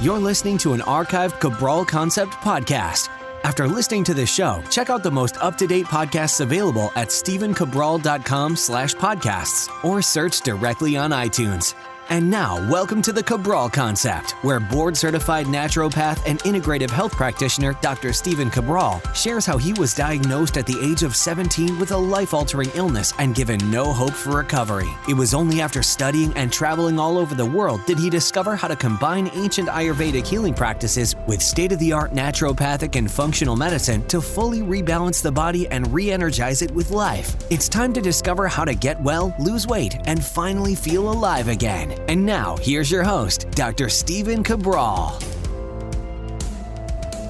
You're listening to an archived Cabral Concept podcast. After listening to this show, check out the most up-to-date podcasts available at stephencabral.com/podcasts or search directly on iTunes. And now, welcome to the Cabral Concept, where board-certified naturopath and integrative health practitioner Dr. Stephen Cabral shares how he was diagnosed at the age of 17 with a life-altering illness and given no hope for recovery. It was only after studying and traveling all over the world did he discover how to combine ancient Ayurvedic healing practices with state-of-the-art naturopathic and functional medicine to fully rebalance the body and re-energize it with life. It's time to discover how to get well, lose weight, and finally feel alive again. And now, here's your host, Dr. Stephen Cabral.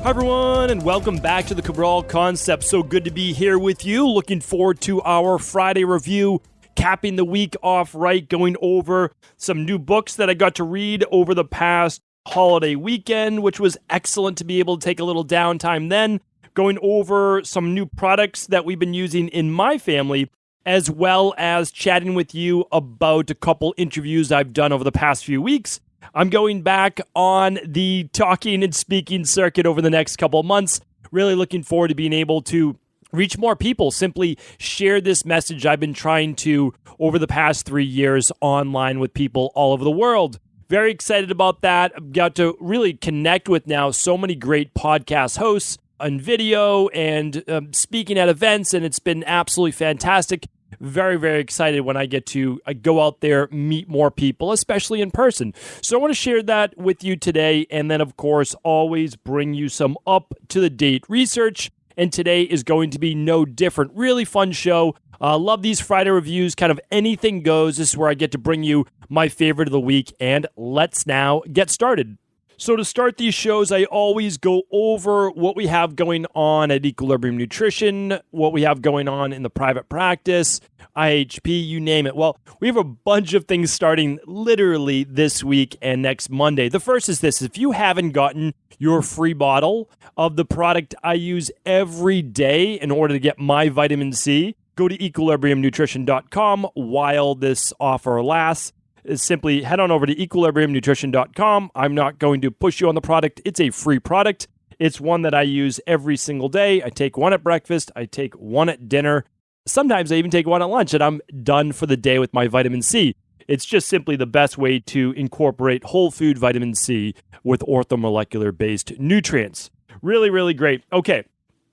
Hi, everyone, and welcome back to the Cabral Concept. So good to be here with you. Looking forward to our Friday review, capping the week off right, going over some new books that I got to read over the past holiday weekend, which was excellent to be able to take a little downtime then, going over some new products that we've been using in my family, as well as chatting with you about a couple interviews I've done over the past few weeks. I'm going back on the talking and speaking circuit over the next couple of months. Really looking forward to being able to reach more people, simply share this message I've been trying to over the past 3 years online with people all over the world. Very excited about that. I've got to really connect with now so many great podcast hosts on video and speaking at events, and it's been absolutely fantastic. Very, very excited when I get to go out there, meet more people, especially in person. So I want to share that with you today, and then, of course, always bring you some up-to-the-date research, and today is going to be no different. Really fun show. Love these Friday reviews, kind of anything goes. This is where I get to bring you my favorite of the week, and let's now get started. So to start these shows, I always go over what we have going on at Equilibrium Nutrition, what we have going on in the private practice, IHP, you name it. Well, we have a bunch of things starting literally this week and next Monday. The first is this: if you haven't gotten your free bottle of the product I use every day in order to get my vitamin C, go to equilibriumnutrition.com while this offer lasts. Is simply head on over to equilibriumnutrition.com. I'm not going to push you on the product. It's a free product. It's one that I use every single day. I take one at breakfast. I take one at dinner. Sometimes I even take one at lunch, and I'm done for the day with my vitamin C. It's just simply the best way to incorporate whole food vitamin C with orthomolecular-based nutrients. Really, really great. Okay,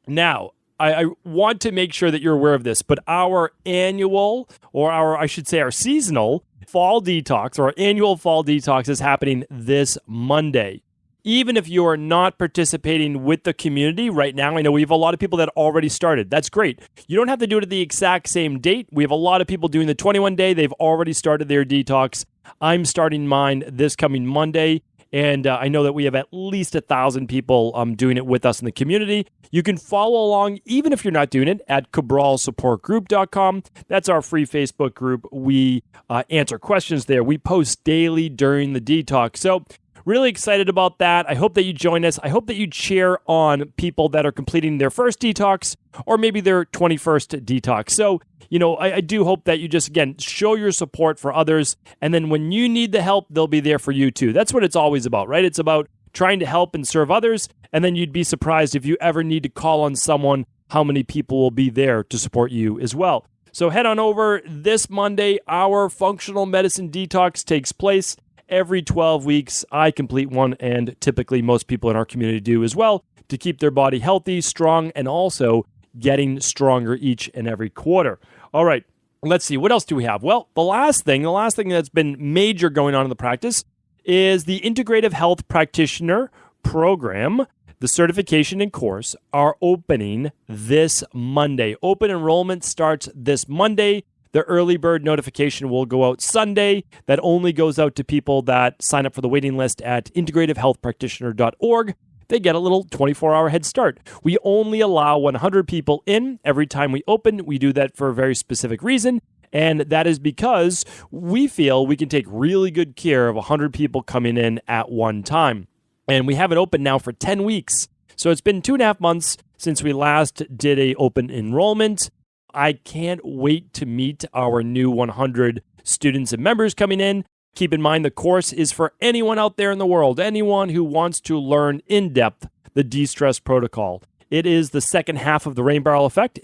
now, I want to make sure that you're aware of this, but our annual, or our seasonal fall detox, or annual fall detox, is happening this Monday. Even if you are not participating with the community right now, I know we have a lot of people that already started. That's great. You don't have to do it at the exact same date. We have a lot of people doing the 21-day. They've already started their detox. I'm starting mine this coming Monday. And I know that we have at least 1,000 people doing it with us in the community. You can follow along, even if you're not doing it, at cabralsupportgroup.com. That's our free Facebook group. We answer questions there. We post daily during the detox. So really excited about that. I hope that you join us. I hope that you cheer on people that are completing their first detox or maybe their 21st detox. So, I do hope that you just, again, show your support for others. And then when you need the help, they'll be there for you too. That's what it's always about, right? It's about trying to help and serve others. And then you'd be surprised if you ever need to call on someone, how many people will be there to support you as well. So head on over this Monday. Our functional medicine detox takes place every 12 weeks. I complete one, and typically most people in our community do as well, to keep their body healthy, strong, and also getting stronger each and every quarter. All right, let's see. What else do we have? Well, the last thing that's been major going on in the practice is the Integrative Health Practitioner Program. The certification and course are opening this Monday. Open enrollment starts this Monday. The early bird notification will go out Sunday. That only goes out to people that sign up for the waiting list at integrativehealthpractitioner.org. They get a little 24-hour head start. We only allow 100 people in every time we open. We do that for a very specific reason, and that is because we feel we can take really good care of 100 people coming in at one time. And we have it open now for 10 weeks. So it's been 2.5 months since we last did a open enrollment. I can't wait to meet our new 100 students and members coming in. Keep in mind, the course is for anyone out there in the world, anyone who wants to learn in depth the de-stress protocol. It is the second half of the rain barrel effect.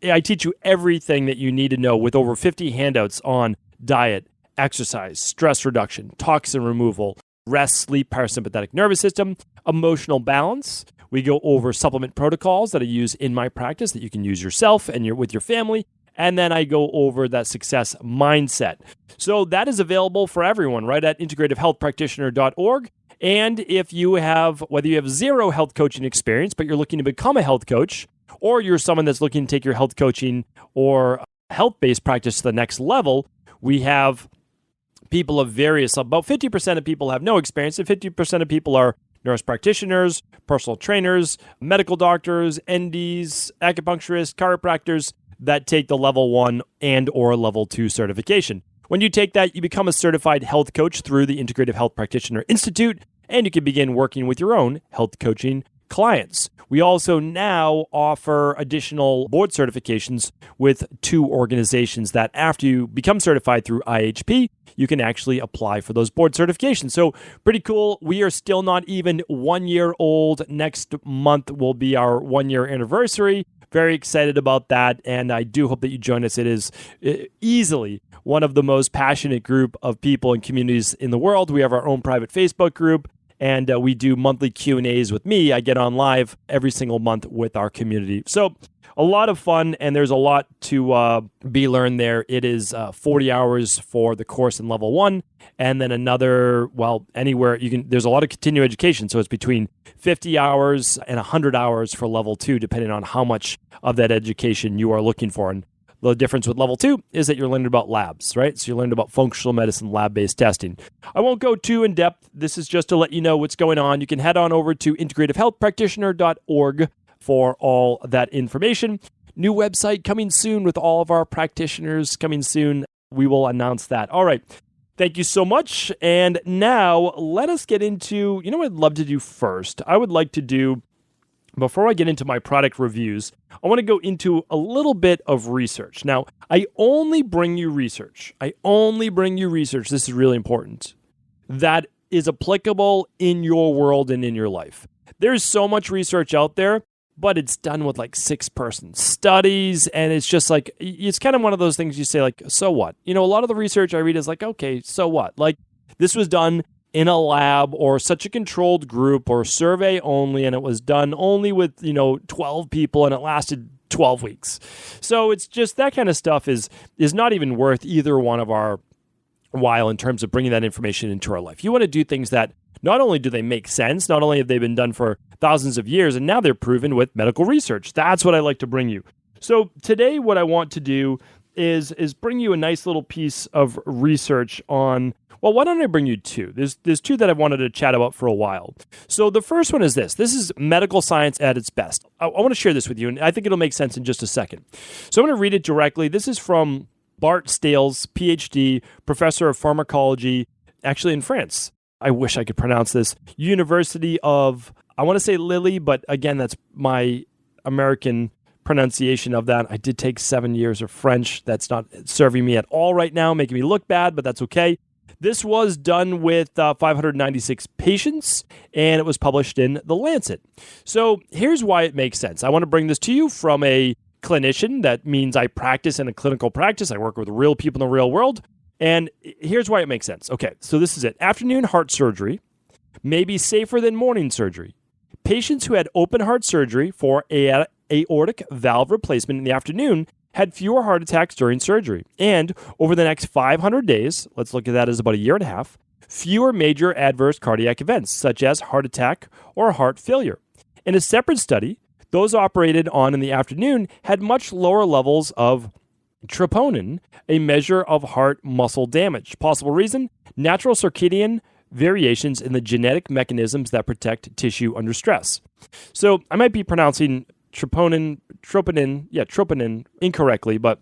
I teach you everything that you need to know with over 50 handouts on diet, exercise, stress reduction, toxin removal, rest, sleep, parasympathetic nervous system, emotional balance. We go over supplement protocols that I use in my practice that you can use yourself and with your family. And then I go over that success mindset. So that is available for everyone right at integrativehealthpractitioner.org. And if you have, whether you have zero health coaching experience, but you're looking to become a health coach, or you're someone that's looking to take your health coaching or health-based practice to the next level, we have people of various, about 50% of people have no experience, and 50% of people are nurse practitioners, personal trainers, medical doctors, NDs, acupuncturists, chiropractors that take the level 1 and or level 2 certification. When you take that, you become a certified health coach through the Integrative Health Practitioner Institute, and you can begin working with your own health coaching clients. We also now offer additional board certifications with 2 organizations that after you become certified through IHP, you can actually apply for those board certifications. So pretty cool. We are still not even 1 year old. Next month will be our 1 year anniversary. Very excited about that, and I do hope that you join us. It is easily one of the most passionate group of people and communities in the world. We have our own private Facebook group, and we do monthly Q&As with me. I get on live every single month with our community. So a lot of fun, and there's a lot to be learned there. It is 40 hours for the course in level 1, and then another, anywhere you can. There's a lot of continuing education, so it's between 50 hours and 100 hours for level 2, depending on how much of that education you are looking for. And the difference with level 2 is that you're learning about labs, right? So you're learning about functional medicine, lab-based testing. I won't go too in depth. This is just to let you know what's going on. You can head on over to integrativehealthpractitioner.org for all that information. New website coming soon with all of our practitioners coming soon. We will announce that. All right. Thank you so much. And now let us get into, what I'd love to do first. I would like to do, before I get into my product reviews, I want to go into a little bit of research. Now, I only bring you research. This is really important. That is applicable in your world and in your life. There's so much research out there, but it's done with 6-person studies, and it's just it's kind of one of those things you say so what? A lot of the research I read is okay, so what? This was done in a lab or such a controlled group or survey only, and it was done only with, 12 people, and it lasted 12 weeks. So it's just that kind of stuff is not even worth either one of our while in terms of bringing that information into our life. You want to do things that not only do they make sense, not only have they been done for thousands of years, and now they're proven with medical research. That's what I like to bring you. So today what I want to do is bring you a nice little piece of research on, why don't I bring you 2? There's 2 that I've wanted to chat about for a while. So the first one is this. This is medical science at its best. I want to share this with you, and I think it'll make sense in just a second. So I'm going to read it directly. This is from Bart Stales, PhD, professor of pharmacology, actually in France. I wish I could pronounce this. University of, I want to say Lille, but again, that's my American pronunciation of that. I did take 7 years of French. That's not serving me at all right now, making me look bad, but that's okay. This was done with 596 patients, and it was published in The Lancet. So here's why it makes sense. I want to bring this to you from a clinician. That means I practice in a clinical practice. I work with real people in the real world. And here's why it makes sense. Okay, so this is it. Afternoon heart surgery may be safer than morning surgery. Patients who had open heart surgery for aortic valve replacement in the afternoon had fewer heart attacks during surgery. And over the next 500 days, let's look at that as about a year and a half, fewer major adverse cardiac events, such as heart attack or heart failure. In a separate study, those operated on in the afternoon had much lower levels of troponin, a measure of heart muscle damage. Possible reason? Natural circadian variations in the genetic mechanisms that protect tissue under stress. So I might be pronouncing troponin incorrectly, but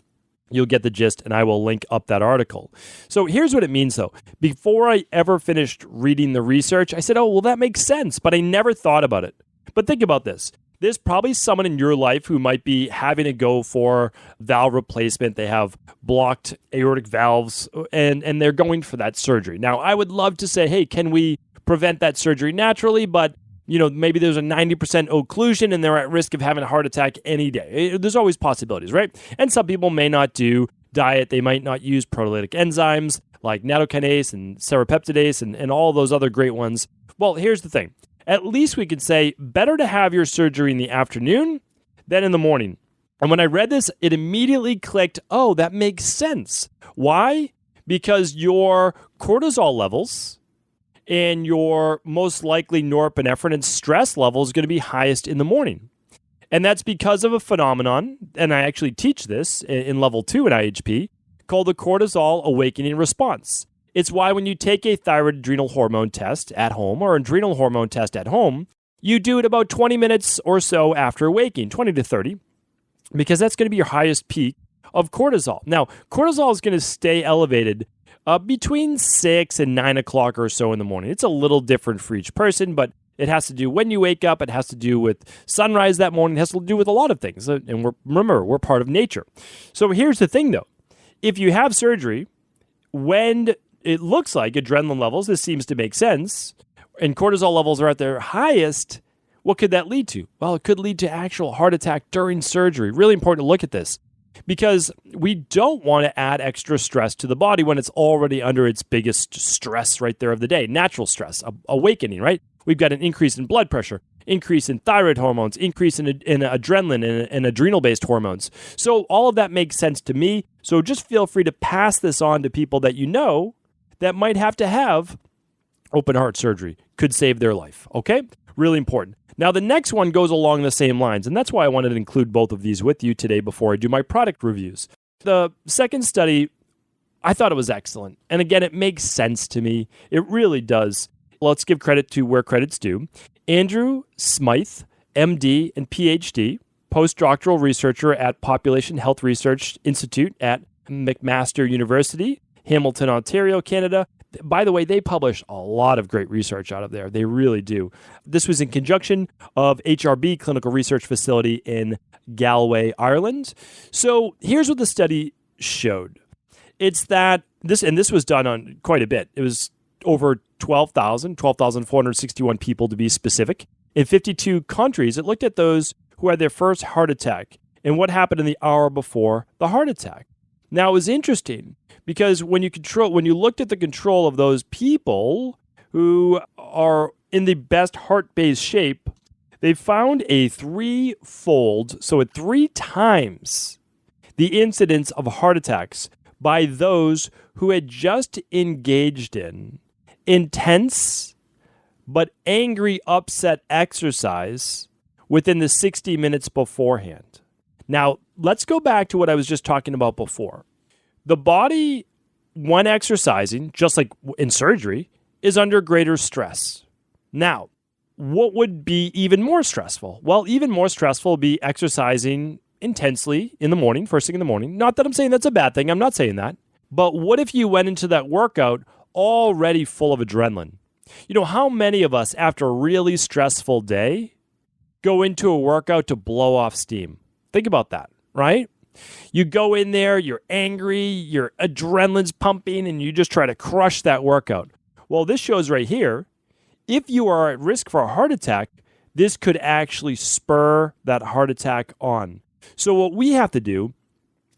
you'll get the gist, and I will link up that article. So here's what it means, though. Before I ever finished reading the research, I said, that makes sense, but I never thought about it. But think about this. there's probably someone in your life who might be having to go for valve replacement. They have blocked aortic valves and they're going for that surgery. Now, I would love to say, hey, can we prevent that surgery naturally? But, maybe there's a 90% occlusion and they're at risk of having a heart attack any day. There's always possibilities, right? And some people may not do diet. They might not use proteolytic enzymes like nattokinase and serrapeptidase and all those other great ones. Well, here's the thing. At least we could say better to have your surgery in the afternoon than in the morning. And when I read this, it immediately clicked, oh, that makes sense. Why? Because your cortisol levels and your most likely norepinephrine and stress levels is going to be highest in the morning. And that's because of a phenomenon, and I actually teach this in level 2 in IHP, called the cortisol awakening response. It's why when you take a thyroid adrenal hormone test at home or adrenal hormone test at home, you do it about 20 minutes or so after waking, 20 to 30, because that's going to be your highest peak of cortisol. Now, cortisol is going to stay elevated between 6 and 9 o'clock or so in the morning. It's a little different for each person, but it has to do when you wake up. It has to do with sunrise that morning. It has to do with a lot of things. And remember, we're part of nature. So here's the thing, though. If you have surgery, when it looks like adrenaline levels, this seems to make sense, and cortisol levels are at their highest, what could that lead to? Well, it could lead to actual heart attack during surgery. Really important to look at this because we don't want to add extra stress to the body when it's already under its biggest stress right there of the day, natural stress, awakening, right? We've got an increase in blood pressure, increase in thyroid hormones, increase in adrenaline and adrenal-based hormones. So all of that makes sense to me. So just feel free to pass this on to people that you know that might have to have open heart surgery. Could save their life, okay? Really important. Now, the next one goes along the same lines, and that's why I wanted to include both of these with you today before I do my product reviews. The second study, I thought it was excellent. And again, it makes sense to me. It really does. Let's give credit to where credit's due. Andrew Smythe, MD and PhD, postdoctoral researcher at Population Health Research Institute at McMaster University, Hamilton, Ontario, Canada. By the way, they publish a lot of great research out of there. They really do. This was in conjunction of HRB Clinical Research Facility in Galway, Ireland. So here's what the study showed. It's that this was done on quite a bit. It was over 12,461 people to be specific. In 52 countries, it looked at those who had their first heart attack and what happened in the hour before the heart attack. Now, it was interesting because when you looked at the control of those people who are in the best heart-based shape, they found a threefold, so at 3 times the incidence of heart attacks by those who had just engaged in intense but angry, upset exercise within the 60 minutes beforehand. Now, let's go back to what I was just talking about before. The body, when exercising, just like in surgery, is under greater stress. Now, what would be even more stressful? Well, even more stressful would be exercising intensely in the morning, first thing in the morning. Not that I'm saying that's a bad thing. I'm not saying that. But what if you went into that workout already full of adrenaline? You know, how many of us, after a really stressful day, go into a workout to blow off steam? Think about that, right? You go in there, you're angry, your adrenaline's pumping, and you just try to crush that workout. Well, this shows right here, if you are at risk for a heart attack, this could actually spur that heart attack on. So what we have to do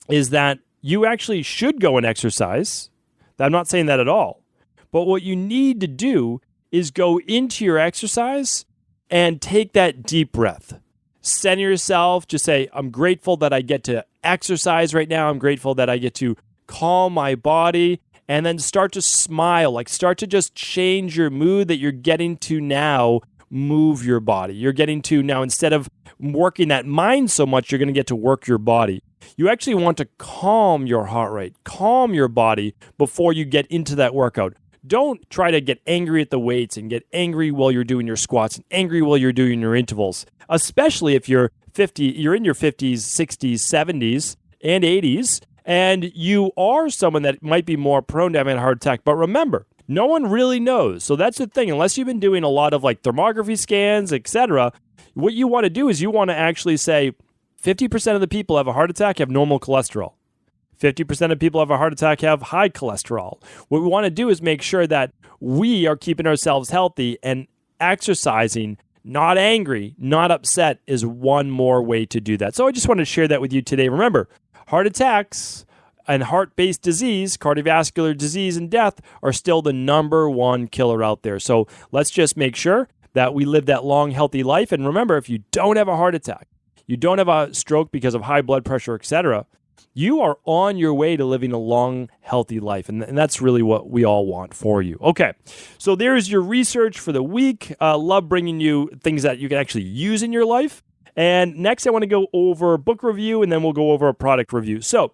is that you actually should go and exercise. I'm not saying that at all. But what you need to do is go into your exercise and take that deep breath. Center yourself. Just say, I'm grateful that I get to exercise right now. I'm grateful that I get to calm my body. And then start to smile. Like start to just change your mood that you're getting to now. Move your body. You're getting to now, instead of working that mind so much, you're going to get to work your body. You actually want to calm your heart rate, calm your body before you get into that workout. Don't try to get angry at the weights and get angry while you're doing your squats and angry while you're doing your intervals, especially if you're in your 50s, 60s, 70s, and 80s, and you are someone that might be more prone to having a heart attack. But remember, no one really knows. So that's the thing. Unless you've been doing a lot of like thermography scans, etc., what you want to do is you want to actually say 50% of the people have a heart attack have normal cholesterol. 50% of people have a heart attack have high cholesterol. What we want to do is make sure that we are keeping ourselves healthy, and exercising, not angry, not upset, is one more way to do that. So I just wanted to share that with you today. Remember, heart attacks and heart-based disease, cardiovascular disease and death are still the number one killer out there. So let's just make sure that we live that long, healthy life. And remember, if you don't have a heart attack, you don't have a stroke because of high blood pressure, etc., you are on your way to living a long, healthy life. And that's really what we all want for you. Okay, so there's your research for the week. Love bringing you things that you can actually use in your life. And next, I want to go over a book review, and then we'll go over a product review. So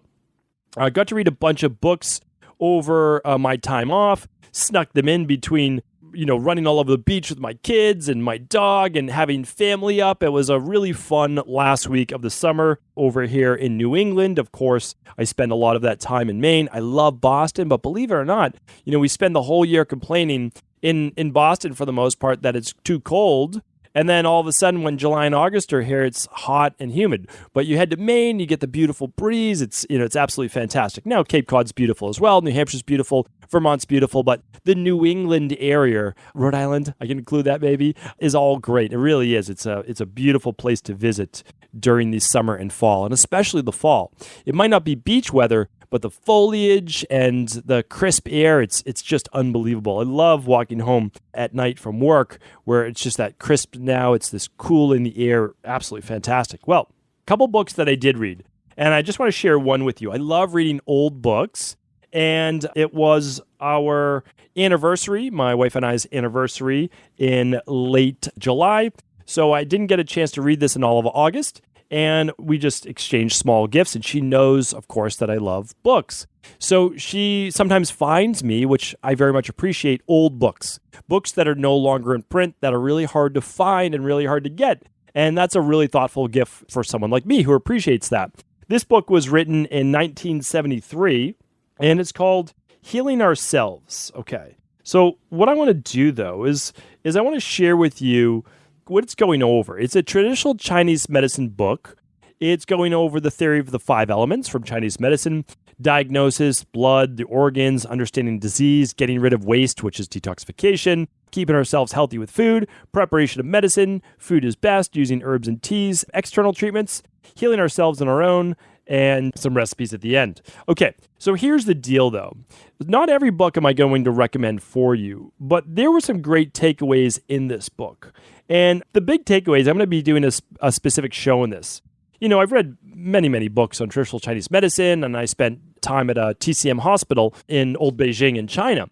I got to read a bunch of books over my time off, snuck them in between running all over the beach with my kids and my dog and having family up. It was a really fun last week of the summer over here in New England. Of course, I spend a lot of that time in Maine. I love Boston, but believe it or not, we spend the whole year complaining in Boston for the most part that it's too cold. And then all of a sudden, when July and August are here, it's hot and humid. But you head to Maine, you get the beautiful breeze. It's absolutely fantastic. Now, Cape Cod's beautiful as well. New Hampshire's beautiful. Vermont's beautiful. But the New England area, Rhode Island, I can include that maybe, is all great. It really is. It's a beautiful place to visit during the summer and fall, and especially the fall. It might not be beach weather, but the foliage and the crisp air, it's just unbelievable. I love walking home at night from work where it's just that crisp now. It's this cool in the air. Absolutely fantastic. Well, a couple books that I did read, and I just want to share one with you. I love reading old books, and it was our anniversary, my wife and I's anniversary in late July. So I didn't get a chance to read this in all of August. And we just exchanged small gifts. And she knows, of course, that I love books. So she sometimes finds me, which I very much appreciate, old books. Books that are no longer in print, that are really hard to find and really hard to get. And that's a really thoughtful gift for someone like me who appreciates that. This book was written in 1973, and it's called Healing Ourselves. Okay. So what I want to do, though, is I want to share with you what it's going over. It's a traditional Chinese medicine book. It's going over the theory of the 5 elements from Chinese medicine: diagnosis, blood, the organs, understanding disease, getting rid of waste, which is detoxification, keeping ourselves healthy with food, preparation of medicine, food is best, using herbs and teas, external treatments, healing ourselves on our own, and some recipes at the end. Okay, so here's the deal, though. Not every book am I going to recommend for you, but there were some great takeaways in this book. And the big takeaways, I'm going to be doing a specific show on this. I've read many, many books on traditional Chinese medicine, and I spent time at a TCM hospital in Old Beijing in China.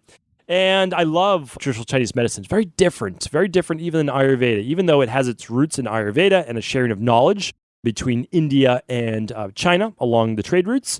And I love traditional Chinese medicine. It's very different even than Ayurveda, even though it has its roots in Ayurveda and a sharing of knowledge between India and China along the trade routes.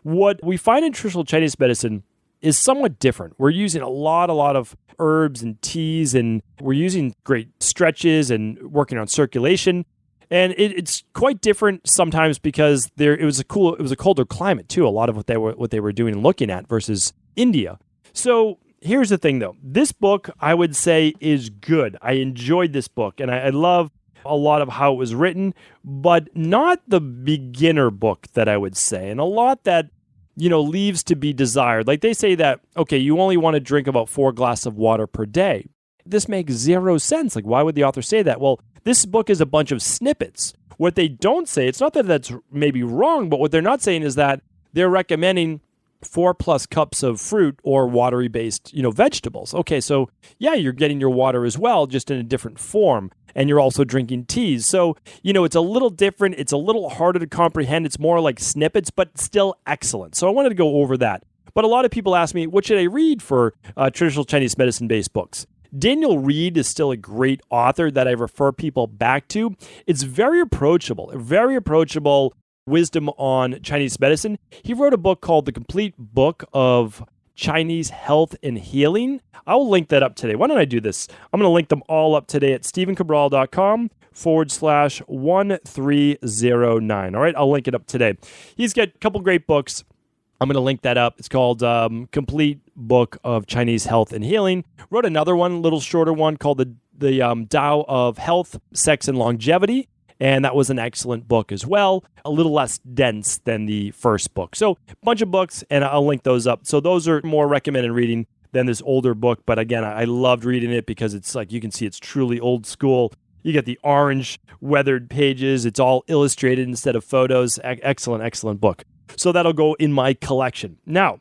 What we find in traditional Chinese medicine is somewhat different. We're using a lot of herbs and teas, and we're using great stretches and working on circulation. And it's quite different sometimes because it was a colder climate too. A lot of what they were doing and looking at versus India. So here's the thing, though. This book, I would say, is good. I enjoyed this book, and I love a lot of how it was written, but not the beginner book that I would say, and a lot that leaves to be desired. Like they say that, okay, you only want to drink about 4 glasses of water per day. This makes zero sense. Like, why would the author say that? Well, this book is a bunch of snippets. What they don't say, it's not that that's maybe wrong, but what they're not saying is that they're recommending 4+ cups of fruit or watery based, vegetables. Okay, so yeah, you're getting your water as well, just in a different form. And you're also drinking teas. So, it's a little different. It's a little harder to comprehend. It's more like snippets, but still excellent. So I wanted to go over that. But a lot of people ask me, what should I read for traditional Chinese medicine-based books? Daniel Reed is still a great author that I refer people back to. It's very approachable wisdom on Chinese medicine. He wrote a book called The Complete Book of Chinese Health and Healing. I'll link that up today. Why don't I do this? I'm going to link them all up today at stephencabral.com/1309. All right, I'll link it up today. He's got a couple great books. I'm going to link that up. It's called Complete Book of Chinese Health and Healing. Wrote another one, a little shorter one, called the Tao of Health, Sex, and Longevity. And that was an excellent book as well, a little less dense than the first book. So a bunch of books, and I'll link those up. So those are more recommended reading than this older book. But again, I loved reading it because it's like you can see it's truly old school. You get the orange weathered pages. It's all illustrated instead of photos. Excellent, excellent book. So that'll go in my collection. Now,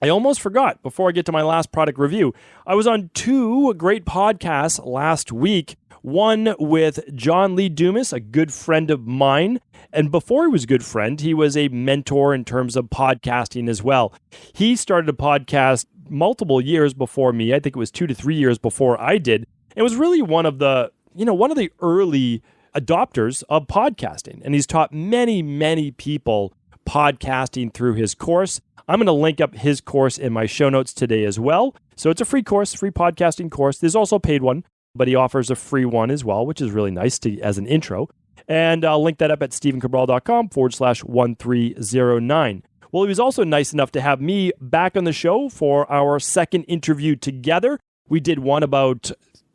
I almost forgot, before I get to my last product review, I was on 2 great podcasts last week. One with John Lee Dumas, a good friend of mine. And before he was a good friend, he was a mentor in terms of podcasting as well. He started a podcast multiple years before me. I think it was 2 to 3 years before I did. It was really one of the early adopters of podcasting. And he's taught many, many people podcasting through his course. I'm going to link up his course in my show notes today as well. So it's a free course, free podcasting course. There's also a paid one, but he offers a free one as well, which is really nice as an intro. And I'll link that up at stephencabral.com/1309. Well, he was also nice enough to have me back on the show for our second interview together. We did one about,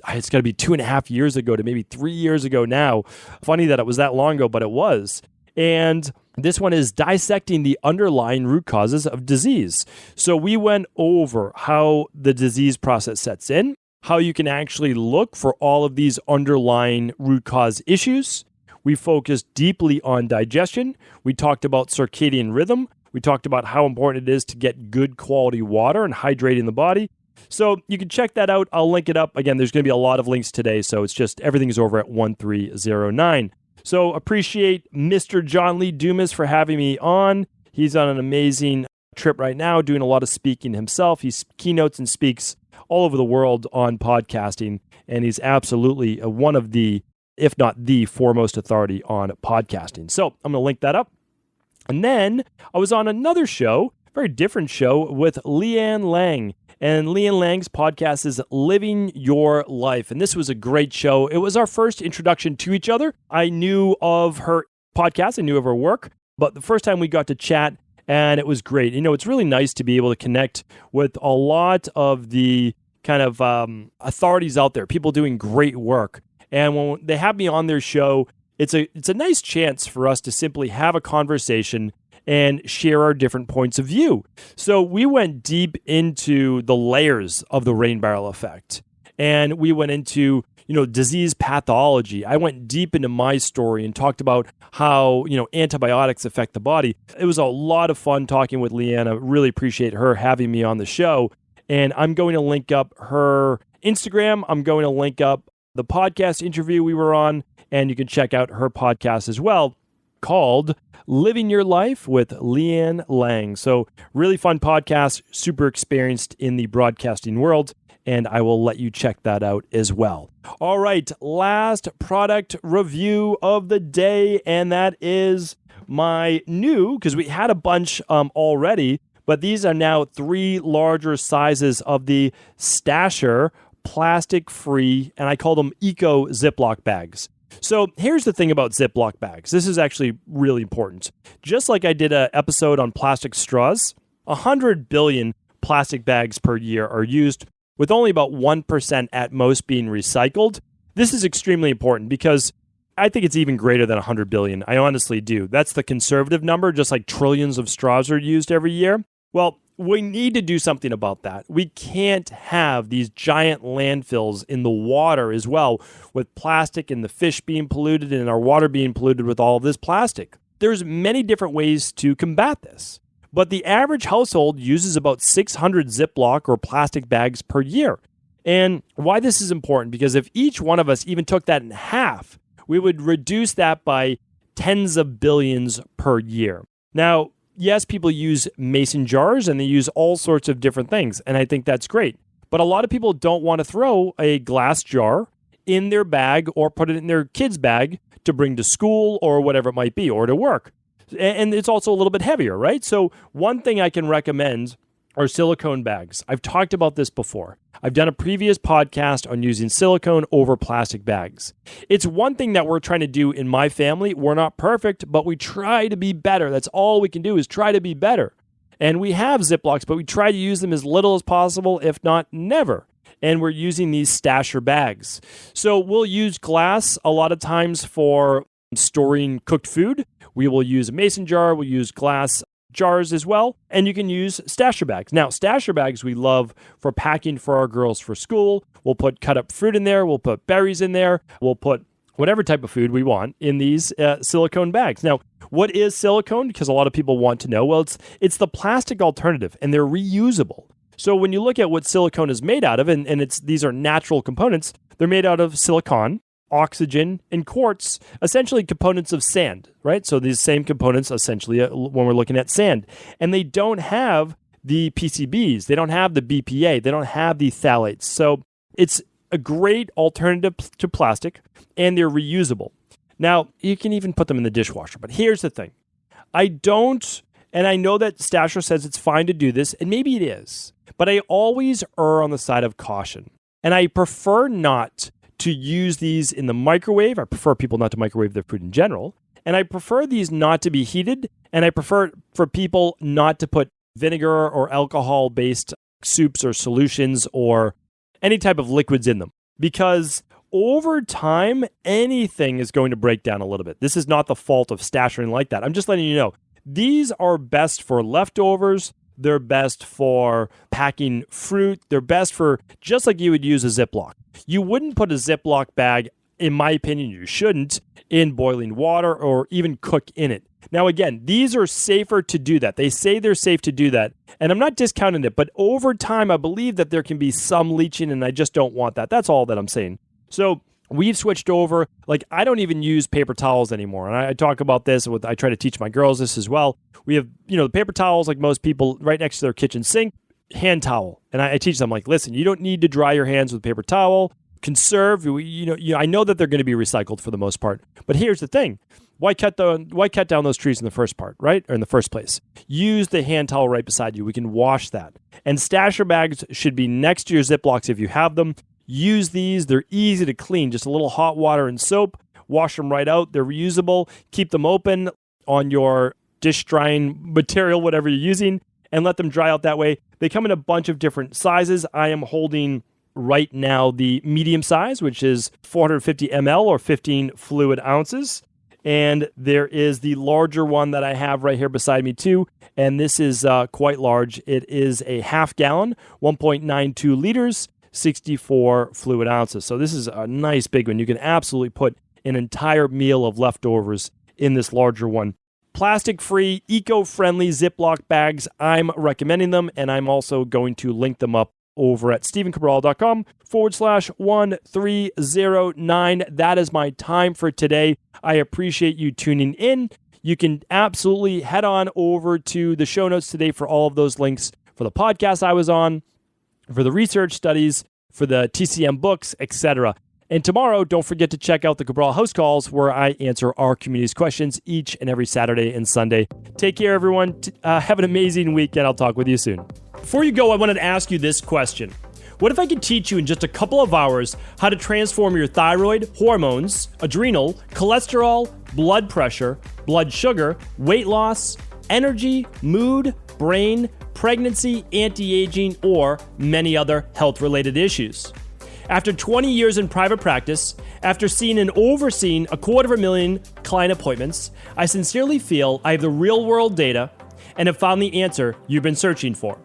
it's got to be 2.5 years ago to maybe 3 years ago now. Funny that it was that long ago, but it was. And this one is dissecting the underlying root causes of disease. So we went over how the disease process sets in, how you can actually look for all of these underlying root cause issues. We focused deeply on digestion. We talked about circadian rhythm. We talked about how important it is to get good quality water and hydrating the body. So you can check that out. I'll link it up. Again, there's going to be a lot of links today, so it's just everything's over at 1309. So appreciate Mr. John Lee Dumas for having me on. He's on an amazing trip right now, doing a lot of speaking himself. He keynotes and speaks all over the world on podcasting, and he's absolutely one of the, if not the foremost authority on podcasting. So I'm going to link that up. And then I was on another show, very different show, with Leanne Lang. And Leanne Lang's podcast is Living Your Life. And this was a great show. It was our first introduction to each other. I knew of her podcast, I knew of her work, but the first time we got to chat, and it was great. You know, it's really nice to be able to connect with a lot of the kind of authorities out there, people doing great work. And when they have me on their show, it's a nice chance for us to simply have a conversation and share our different points of view. So we went deep into the layers of the rain barrel effect. And we went into, disease pathology. I went deep into my story and talked about how, antibiotics affect the body. It was a lot of fun talking with Leanne. I really appreciate her having me on the show. And I'm going to link up her Instagram. I'm going to link up the podcast interview we were on. And you can check out her podcast as well, called Living Your Life with Leanne Lang. So really fun podcast, super experienced in the broadcasting world, and I will let you check that out as well. All right, last product review of the day, and that is my new, because we had a bunch already, but these are now 3 larger sizes of the Stasher plastic-free, and I call them eco Ziploc bags. So here's the thing about Ziploc bags. This is actually really important. Just like I did an episode on plastic straws, 100 billion plastic bags per year are used, with only about 1% at most being recycled. This is extremely important because I think it's even greater than 100 billion. I honestly do. That's the conservative number, just like trillions of straws are used every year. Well, we need to do something about that. We can't have these giant landfills in the water as well, with plastic and the fish being polluted and our water being polluted with all of this plastic. There's many different ways to combat this, but the average household uses about 600 Ziploc or plastic bags per year. And why this is important, because if each one of us even took that in half, we would reduce that by tens of billions per year. Now, yes, people use mason jars and they use all sorts of different things, and I think that's great. But a lot of people don't want to throw a glass jar in their bag or put it in their kid's bag to bring to school or whatever it might be, or to work. And it's also a little bit heavier, right? So one thing I can recommend are silicone bags. I've talked about this before. I've done a previous podcast on using silicone over plastic bags. It's one thing that we're trying to do in my family. We're not perfect, but we try to be better. That's all we can do, is try to be better. And we have Ziplocs, but we try to use them as little as possible, if not never. and we're using these stasher bags. So we'll use glass a lot of times for storing cooked food. We will use a mason jar. We'll use glass jars as well. And you can use stasher bags. Now, stasher bags we love for packing for our girls for school. We'll put cut up fruit in there. We'll put berries in there. We'll put whatever type of food we want in these silicone bags. Now, what is silicone? Because a lot of people want to know. Well, it's the plastic alternative, and they're reusable. So when you look at what silicone is made out of, and these are natural components, they're made out of silicon, oxygen, and quartz, essentially components of sand, right? So these same components essentially when we're looking at sand. And they don't have the PCBs, they don't have the BPA, they don't have the phthalates. So it's a great alternative to plastic, and they're reusable. Now, you can even put them in the dishwasher, but here's the thing. I don't, and I know that Stasher says it's fine to do this, and maybe it is, but I always err on the side of caution. And I prefer not to use these in the microwave. I prefer people not to microwave their food in general. And I prefer these not to be heated. And I prefer for people not to put vinegar or alcohol-based soups or solutions or any type of liquids in them. Because over time, anything is going to break down a little bit. This is not the fault of stashering like that. I'm just letting you know. These are best for leftovers. They're best for packing fruit. They're best for just like you would use a Ziploc. You wouldn't put a Ziploc bag, in my opinion, you shouldn't, in boiling water or even cook in it. Now, again, these are safer to do that. They say they're safe to do that. And I'm not discounting it, but over time, I believe that there can be some leaching, and I just don't want that. That's all that I'm saying. So we've switched over. Like, I don't even use paper towels anymore. And I talk about this. I try to teach my girls this as well. We have, the paper towels, like most people, right next to their kitchen sink, hand towel. And I teach them, like, listen, you don't need to dry your hands with paper towel. Conserve. I know that they're going to be recycled for the most part. But here's the thing. Why cut down those trees in the first part, right? Or in the first place? Use the hand towel right beside you. We can wash that. And stasher bags should be next to your Ziplocs if you have them. Use these. They're easy to clean. Just a little hot water and soap. Wash them right out. They're reusable. Keep them open on your dish drying material, whatever you're using, and let them dry out that way. They come in a bunch of different sizes. I am holding right now the medium size, which is 450 ml or 15 fluid ounces. And there is the larger one that I have right here beside me too. And this is quite large. It is a half gallon, 1.92 liters, 64 fluid ounces. So this is a nice big one. You can absolutely put an entire meal of leftovers in this larger one. Plastic-free, eco-friendly Ziploc bags. I'm recommending them, and I'm also going to link them up over at StephenCabral.com/1309. That is my time for today. I appreciate you tuning in. You can absolutely head on over to the show notes today for all of those links for the podcast I was on, for the research studies, for the TCM books, etc. And tomorrow, don't forget to check out the Cabral House Calls, where I answer our community's questions each and every Saturday and Sunday. Take care, everyone. Have an amazing week, and I'll talk with you soon. Before you go, I wanted to ask you this question. What if I could teach you in just a couple of hours how to transform your thyroid, hormones, adrenal, cholesterol, blood pressure, blood sugar, weight loss, energy, mood, brain, pregnancy, anti-aging, or many other health-related issues? After 20 years in private practice, after seeing and overseeing 250,000 client appointments, I sincerely feel I have the real-world data and have found the answer you've been searching for.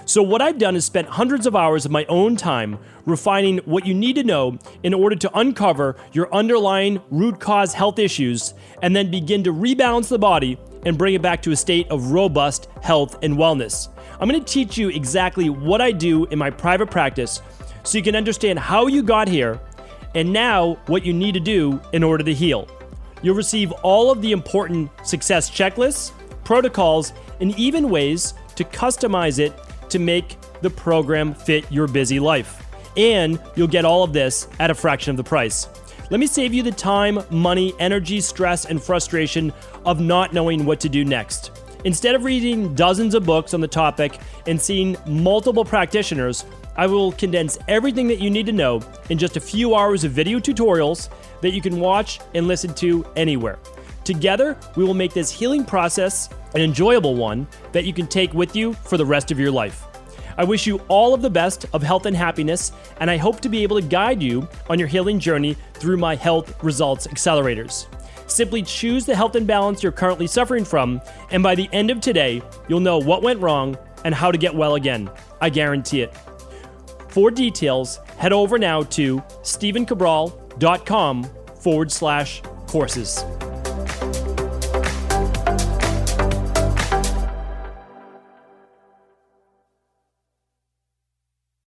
So what I've done is spent hundreds of hours of my own time refining what you need to know in order to uncover your underlying root cause health issues and then begin to rebalance the body and bring it back to a state of robust health and wellness. I'm going to teach you exactly what I do in my private practice so you can understand how you got here and now what you need to do in order to heal. You'll receive all of the important success checklists, protocols, and even ways to customize it to make the program fit your busy life. And you'll get all of this at a fraction of the price. Let me save you the time, money, energy, stress, and frustration of not knowing what to do next. Instead of reading dozens of books on the topic and seeing multiple practitioners, I will condense everything that you need to know in just a few hours of video tutorials that you can watch and listen to anywhere. Together, we will make this healing process an enjoyable one that you can take with you for the rest of your life. I wish you all of the best of health and happiness, and I hope to be able to guide you on your healing journey through my Health Results Accelerators. Simply choose the health imbalance you're currently suffering from, and by the end of today, you'll know what went wrong and how to get well again. I guarantee it. For details, head over now to stephencabral.com/courses.